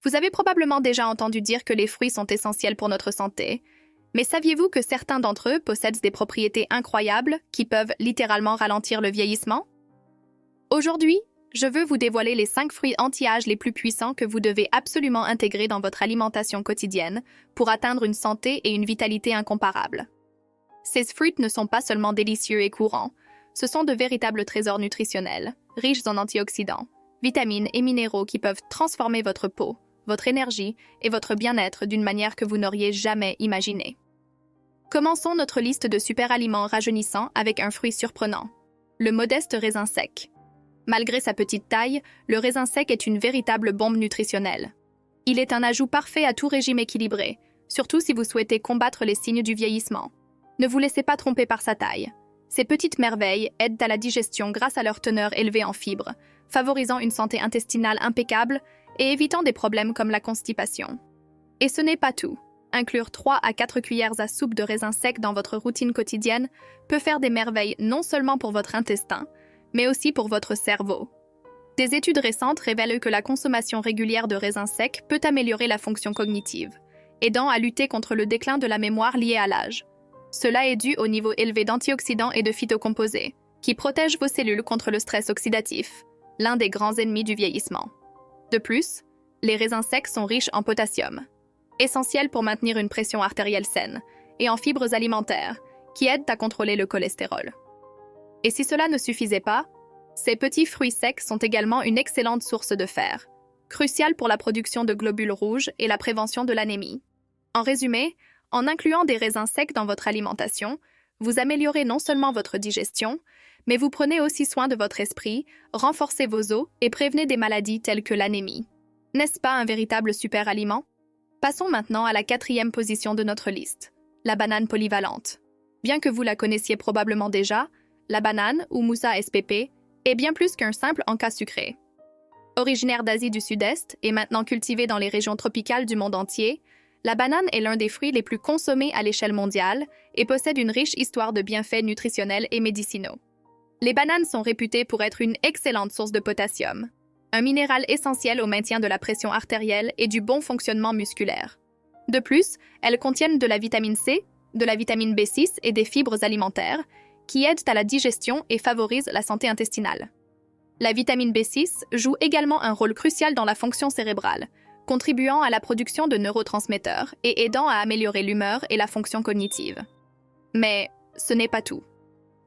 Vous avez probablement déjà entendu dire que les fruits sont essentiels pour notre santé, mais saviez-vous que certains d'entre eux possèdent des propriétés incroyables qui peuvent littéralement ralentir le vieillissement? Aujourd'hui, je veux vous dévoiler les 5 fruits anti-âge les plus puissants que vous devez absolument intégrer dans votre alimentation quotidienne pour atteindre une santé et une vitalité incomparables. Ces fruits ne sont pas seulement délicieux et courants, ce sont de véritables trésors nutritionnels, riches en antioxydants, vitamines et minéraux qui peuvent transformer votre peau, votre énergie et votre bien-être d'une manière que vous n'auriez jamais imaginée. Commençons notre liste de super aliments rajeunissants avec un fruit surprenant, le modeste raisin sec. Malgré sa petite taille, le raisin sec est une véritable bombe nutritionnelle. Il est un ajout parfait à tout régime équilibré, surtout si vous souhaitez combattre les signes du vieillissement. Ne vous laissez pas tromper par sa taille. Ces petites merveilles aident à la digestion grâce à leur teneur élevée en fibres, favorisant une santé intestinale impeccable et évitant des problèmes comme la constipation. Et ce n'est pas tout. Inclure 3 à 4 cuillères à soupe de raisin sec dans votre routine quotidienne peut faire des merveilles non seulement pour votre intestin, mais aussi pour votre cerveau. Des études récentes révèlent que la consommation régulière de raisins secs peut améliorer la fonction cognitive, aidant à lutter contre le déclin de la mémoire lié à l'âge. Cela est dû au niveau élevé d'antioxydants et de phytocomposés, qui protègent vos cellules contre le stress oxydatif, l'un des grands ennemis du vieillissement. De plus, les raisins secs sont riches en potassium, essentiel pour maintenir une pression artérielle saine, et en fibres alimentaires, qui aident à contrôler le cholestérol. Et si cela ne suffisait pas, ces petits fruits secs sont également une excellente source de fer, cruciale pour la production de globules rouges et la prévention de l'anémie. En résumé, en incluant des raisins secs dans votre alimentation, vous améliorez non seulement votre digestion, mais vous prenez aussi soin de votre esprit, renforcez vos os et prévenez des maladies telles que l'anémie. N'est-ce pas un véritable super aliment? Passons maintenant à la 4e position de notre liste, la banane polyvalente. Bien que vous la connaissiez probablement déjà, la banane, ou Moussa SPP, est bien plus qu'un simple encas sucré. Originaire d'Asie du Sud-Est et maintenant cultivée dans les régions tropicales du monde entier, la banane est l'un des fruits les plus consommés à l'échelle mondiale et possède une riche histoire de bienfaits nutritionnels et médicinaux. Les bananes sont réputées pour être une excellente source de potassium, un minéral essentiel au maintien de la pression artérielle et du bon fonctionnement musculaire. De plus, elles contiennent de la vitamine C, de la vitamine B6 et des fibres alimentaires, qui aident à la digestion et favorisent la santé intestinale. La vitamine B6 joue également un rôle crucial dans la fonction cérébrale, contribuant à la production de neurotransmetteurs et aidant à améliorer l'humeur et la fonction cognitive. Mais ce n'est pas tout.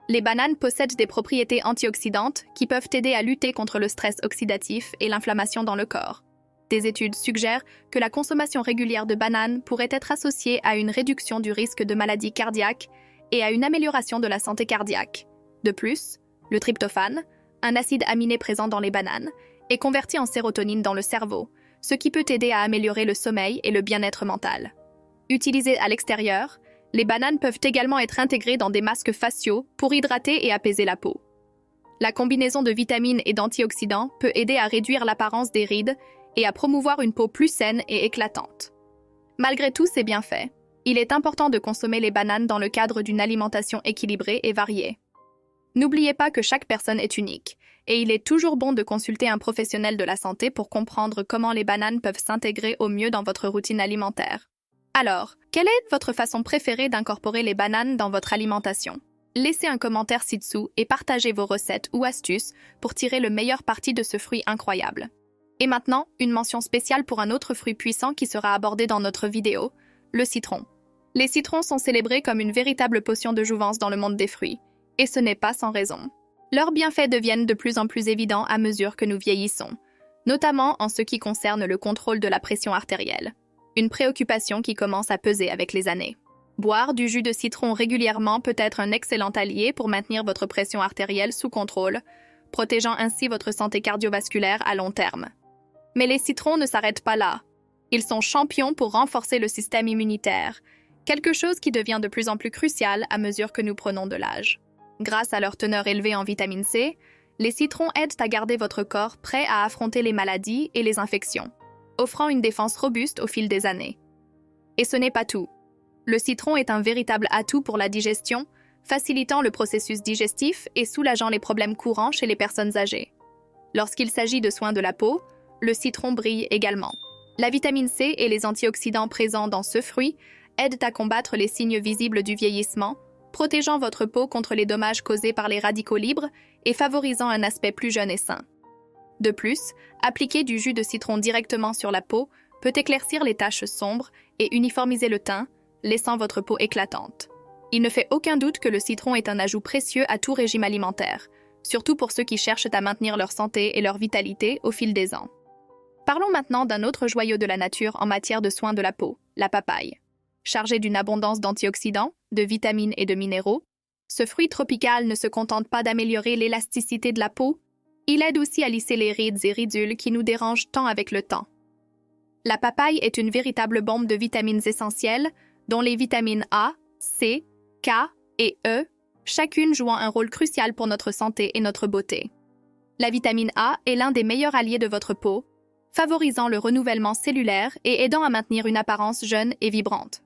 Les bananes possèdent des propriétés antioxydantes qui peuvent aider à lutter contre le stress oxydatif et l'inflammation dans le corps. Des études suggèrent que la consommation régulière de bananes pourrait être associée à une réduction du risque de maladies cardiaques et à une amélioration de la santé cardiaque. De plus, le tryptophane, un acide aminé présent dans les bananes, est converti en sérotonine dans le cerveau, ce qui peut aider à améliorer le sommeil et le bien-être mental. Utilisées à l'extérieur, les bananes peuvent également être intégrées dans des masques faciaux pour hydrater et apaiser la peau. La combinaison de vitamines et d'antioxydants peut aider à réduire l'apparence des rides et à promouvoir une peau plus saine et éclatante. Malgré tous ces bienfaits, il est important de consommer les bananes dans le cadre d'une alimentation équilibrée et variée. N'oubliez pas que chaque personne est unique, et il est toujours bon de consulter un professionnel de la santé pour comprendre comment les bananes peuvent s'intégrer au mieux dans votre routine alimentaire. Alors, quelle est votre façon préférée d'incorporer les bananes dans votre alimentation? Laissez un commentaire ci-dessous et partagez vos recettes ou astuces pour tirer le meilleur parti de ce fruit incroyable. Et maintenant, une mention spéciale pour un autre fruit puissant qui sera abordé dans notre vidéo, le citron. Les citrons sont célébrés comme une véritable potion de jouvence dans le monde des fruits, et ce n'est pas sans raison. Leurs bienfaits deviennent de plus en plus évidents à mesure que nous vieillissons, notamment en ce qui concerne le contrôle de la pression artérielle, une préoccupation qui commence à peser avec les années. Boire du jus de citron régulièrement peut être un excellent allié pour maintenir votre pression artérielle sous contrôle, protégeant ainsi votre santé cardiovasculaire à long terme. Mais les citrons ne s'arrêtent pas là. Ils sont champions pour renforcer le système immunitaire, quelque chose qui devient de plus en plus crucial à mesure que nous prenons de l'âge. Grâce à leur teneur élevée en vitamine C, les citrons aident à garder votre corps prêt à affronter les maladies et les infections, offrant une défense robuste au fil des années. Et ce n'est pas tout. Le citron est un véritable atout pour la digestion, facilitant le processus digestif et soulageant les problèmes courants chez les personnes âgées. Lorsqu'il s'agit de soins de la peau, le citron brille également. La vitamine C et les antioxydants présents dans ce fruit aident à combattre les signes visibles du vieillissement, protégeant votre peau contre les dommages causés par les radicaux libres et favorisant un aspect plus jeune et sain. De plus, appliquer du jus de citron directement sur la peau peut éclaircir les taches sombres et uniformiser le teint, laissant votre peau éclatante. Il ne fait aucun doute que le citron est un ajout précieux à tout régime alimentaire, surtout pour ceux qui cherchent à maintenir leur santé et leur vitalité au fil des ans. Parlons maintenant d'un autre joyau de la nature en matière de soins de la peau, la papaye. Chargé d'une abondance d'antioxydants, de vitamines et de minéraux, ce fruit tropical ne se contente pas d'améliorer l'élasticité de la peau, il aide aussi à lisser les rides et ridules qui nous dérangent tant avec le temps. La papaye est une véritable bombe de vitamines essentielles, dont les vitamines A, C, K et E, chacune jouant un rôle crucial pour notre santé et notre beauté. La vitamine A est l'un des meilleurs alliés de votre peau, favorisant le renouvellement cellulaire et aidant à maintenir une apparence jeune et vibrante.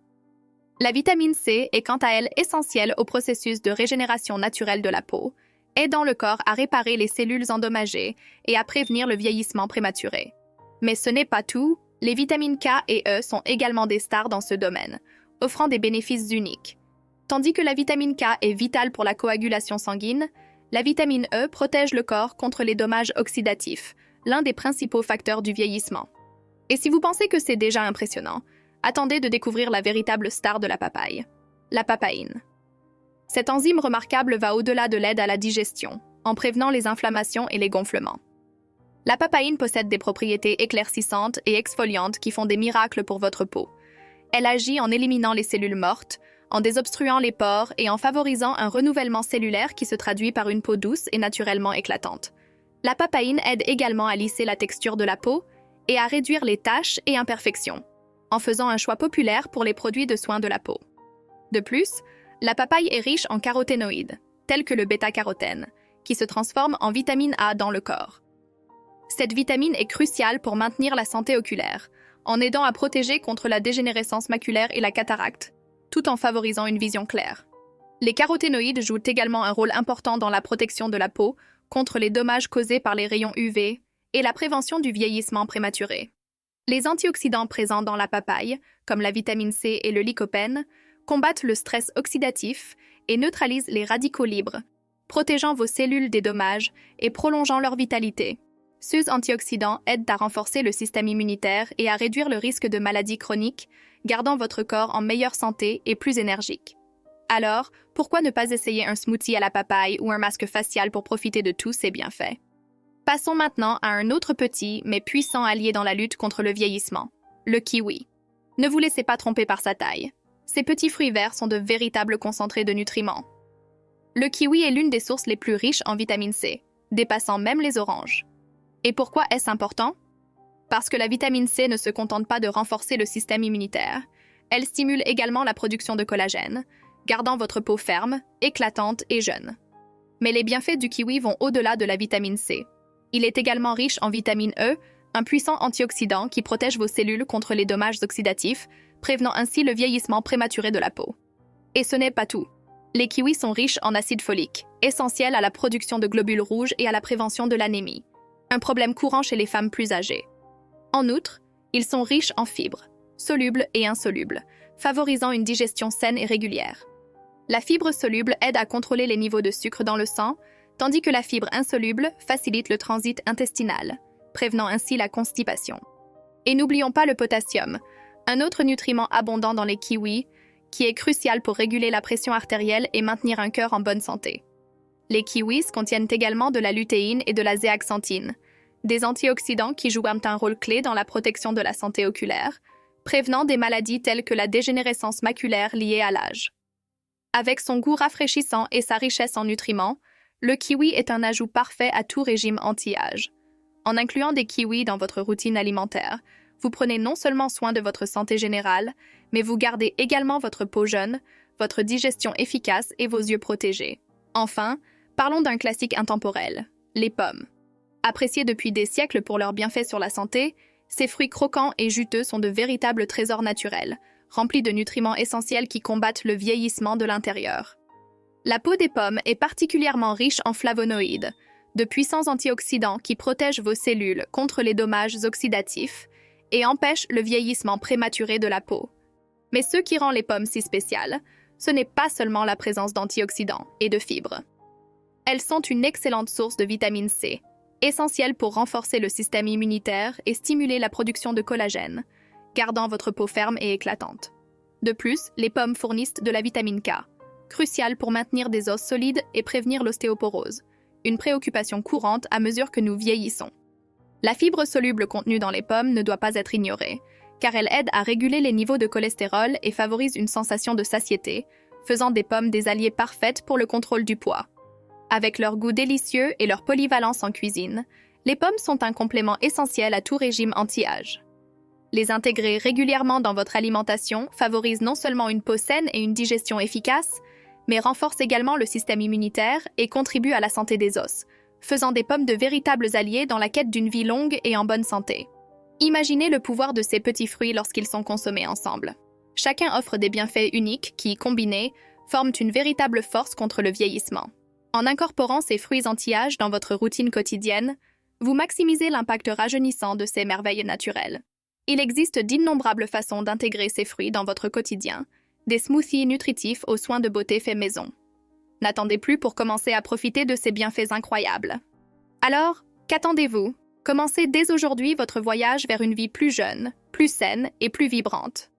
La vitamine C est quant à elle essentielle au processus de régénération naturelle de la peau, aidant le corps à réparer les cellules endommagées et à prévenir le vieillissement prématuré. Mais ce n'est pas tout, les vitamines K et E sont également des stars dans ce domaine, offrant des bénéfices uniques. Tandis que la vitamine K est vitale pour la coagulation sanguine, la vitamine E protège le corps contre les dommages oxydatifs, l'un des principaux facteurs du vieillissement. Et si vous pensez que c'est déjà impressionnant, attendez de découvrir la véritable star de la papaye, la papaïne. Cette enzyme remarquable va au-delà de l'aide à la digestion, en prévenant les inflammations et les gonflements. La papaïne possède des propriétés éclaircissantes et exfoliantes qui font des miracles pour votre peau. Elle agit en éliminant les cellules mortes, en désobstruant les pores et en favorisant un renouvellement cellulaire qui se traduit par une peau douce et naturellement éclatante. La papaïne aide également à lisser la texture de la peau et à réduire les taches et imperfections, en faisant un choix populaire pour les produits de soins de la peau. De plus, la papaye est riche en caroténoïdes, tels que le bêta-carotène, qui se transforme en vitamine A dans le corps. Cette vitamine est cruciale pour maintenir la santé oculaire, en aidant à protéger contre la dégénérescence maculaire et la cataracte, tout en favorisant une vision claire. Les caroténoïdes jouent également un rôle important dans la protection de la peau contre les dommages causés par les rayons UV et la prévention du vieillissement prématuré. Les antioxydants présents dans la papaye, comme la vitamine C et le lycopène, combattent le stress oxydatif et neutralisent les radicaux libres, protégeant vos cellules des dommages et prolongeant leur vitalité. Ces antioxydants aident à renforcer le système immunitaire et à réduire le risque de maladies chroniques, gardant votre corps en meilleure santé et plus énergique. Alors, pourquoi ne pas essayer un smoothie à la papaye ou un masque facial pour profiter de tous ces bienfaits? Passons maintenant à un autre petit mais puissant allié dans la lutte contre le vieillissement, le kiwi. Ne vous laissez pas tromper par sa taille. Ces petits fruits verts sont de véritables concentrés de nutriments. Le kiwi est l'une des sources les plus riches en vitamine C, dépassant même les oranges. Et pourquoi est-ce important? Parce que la vitamine C ne se contente pas de renforcer le système immunitaire, elle stimule également la production de collagène, gardant votre peau ferme, éclatante et jeune. Mais les bienfaits du kiwi vont au-delà de la vitamine C. Il est également riche en vitamine E, un puissant antioxydant qui protège vos cellules contre les dommages oxydatifs, prévenant ainsi le vieillissement prématuré de la peau. Et ce n'est pas tout. Les kiwis sont riches en acide folique, essentiel à la production de globules rouges et à la prévention de l'anémie, un problème courant chez les femmes plus âgées. En outre, ils sont riches en fibres, solubles et insolubles, favorisant une digestion saine et régulière. La fibre soluble aide à contrôler les niveaux de sucre dans le sang, tandis que la fibre insoluble facilite le transit intestinal, prévenant ainsi la constipation. Et n'oublions pas le potassium, un autre nutriment abondant dans les kiwis, qui est crucial pour réguler la pression artérielle et maintenir un cœur en bonne santé. Les kiwis contiennent également de la lutéine et de la zéaxanthine, des antioxydants qui jouent un rôle clé dans la protection de la santé oculaire, prévenant des maladies telles que la dégénérescence maculaire liée à l'âge. Avec son goût rafraîchissant et sa richesse en nutriments, le kiwi est un ajout parfait à tout régime anti-âge. En incluant des kiwis dans votre routine alimentaire, vous prenez non seulement soin de votre santé générale, mais vous gardez également votre peau jeune, votre digestion efficace et vos yeux protégés. Enfin, parlons d'un classique intemporel, les pommes. Appréciés depuis des siècles pour leurs bienfaits sur la santé, ces fruits croquants et juteux sont de véritables trésors naturels, remplis de nutriments essentiels qui combattent le vieillissement de l'intérieur. La peau des pommes est particulièrement riche en flavonoïdes, de puissants antioxydants qui protègent vos cellules contre les dommages oxydatifs et empêchent le vieillissement prématuré de la peau. Mais ce qui rend les pommes si spéciales, ce n'est pas seulement la présence d'antioxydants et de fibres. Elles sont une excellente source de vitamine C, essentielle pour renforcer le système immunitaire et stimuler la production de collagène, gardant votre peau ferme et éclatante. De plus, les pommes fournissent de la vitamine K, cruciale pour maintenir des os solides et prévenir l'ostéoporose, une préoccupation courante à mesure que nous vieillissons. La fibre soluble contenue dans les pommes ne doit pas être ignorée, car elle aide à réguler les niveaux de cholestérol et favorise une sensation de satiété, faisant des pommes des alliés parfaites pour le contrôle du poids. Avec leur goût délicieux et leur polyvalence en cuisine, les pommes sont un complément essentiel à tout régime anti-âge. Les intégrer régulièrement dans votre alimentation favorise non seulement une peau saine et une digestion efficace, mais renforce également le système immunitaire et contribue à la santé des os, faisant des pommes de véritables alliés dans la quête d'une vie longue et en bonne santé. Imaginez le pouvoir de ces petits fruits lorsqu'ils sont consommés ensemble. Chacun offre des bienfaits uniques qui, combinés, forment une véritable force contre le vieillissement. En incorporant ces fruits anti-âge dans votre routine quotidienne, vous maximisez l'impact rajeunissant de ces merveilles naturelles. Il existe d'innombrables façons d'intégrer ces fruits dans votre quotidien, des smoothies nutritifs aux soins de beauté faits maison. N'attendez plus pour commencer à profiter de ces bienfaits incroyables. Alors, qu'attendez-vous? Commencez dès aujourd'hui votre voyage vers une vie plus jeune, plus saine et plus vibrante.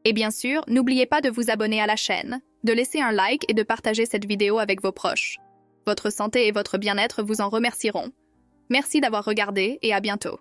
Et bien sûr, n'oubliez pas de vous abonner à la chaîne, de laisser un like et de partager cette vidéo avec vos proches. Votre santé et votre bien-être vous en remercieront. Merci d'avoir regardé et à bientôt.